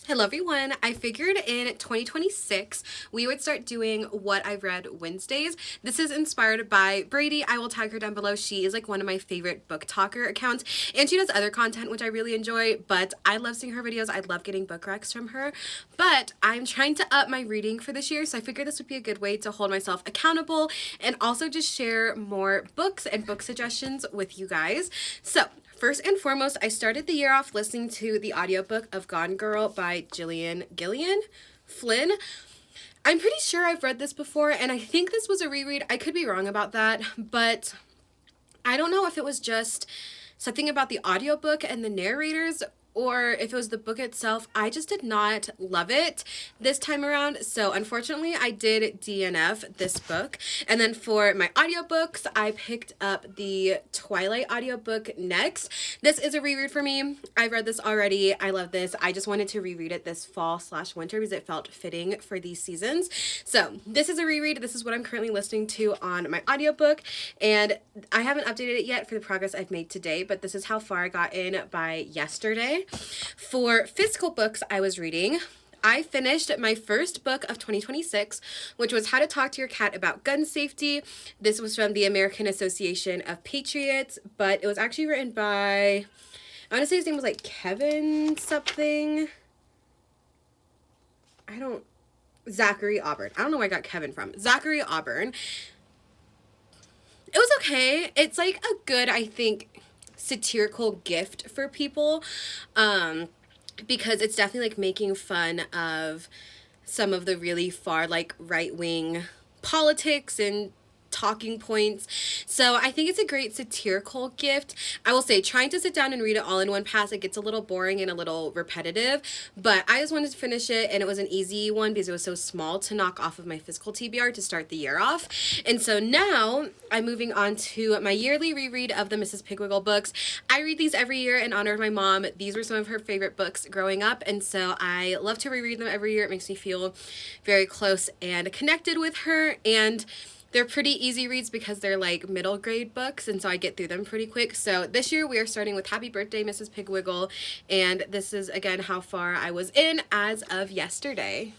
Hello everyone. I figured in 2026 we would start doing what I've read Wednesdays. This is inspired by Brady. I will tag her down below. She is like one of my favorite book talker accounts and she does other content which I really enjoy, but I love seeing her videos. I love getting book recs from her, but I'm trying to up my reading for this year, so I figured this would be a good way to hold myself accountable and also just share more books and book suggestions with you guys. So first and foremost, I started the year off listening to the audiobook of Gone Girl by gillian Flynn. I'm pretty sure I've read this before, and I think this was a reread. I could be wrong about that, but I don't know if it was just something about the audiobook and the narrators or if it was the book itself. I just did not love it this time around, so unfortunately I did DNF this book. And then for my audiobooks, I picked up the Twilight audiobook next. This is a reread for me. I've read this already. I love this. I just wanted to reread it this fall/winter because it felt fitting for these seasons. So this is a reread. This is what I'm currently listening to on my audiobook, and I haven't updated it yet for the progress I've made today, but this is how far I got in by yesterday. For physical books I was reading, I finished my first book of 2026, which was How to Talk to Your Cat About Gun Safety. This was from the American Association of Patriots, but it was actually written by, I want to say his name was like Kevin something. Zachary Auburn. I don't know where I got Kevin from. Zachary Auburn. It was okay. It's like a good, I think, satirical gift for people, because it's definitely like making fun of some of the really far like right-wing politics and talking points. So I think it's a great satirical gift. I will say, trying to sit down and read it all in one pass, it gets a little boring and a little repetitive, but I just wanted to finish it, and it was an easy one because it was so small to knock off of my physical TBR to start the year off. And so now I'm moving on to my yearly reread of the Mrs. Piggle-wiggle books. I read these every year in honor of my mom. These were some of her favorite books growing up, and so I love to reread them every year. It makes me feel very close and connected with her, and they're pretty easy reads because they're like middle grade books, and so I get through them pretty quick. So this year we are starting with Happy Birthday, Mrs. Piggle-wiggle, and this is again how far I was in as of yesterday.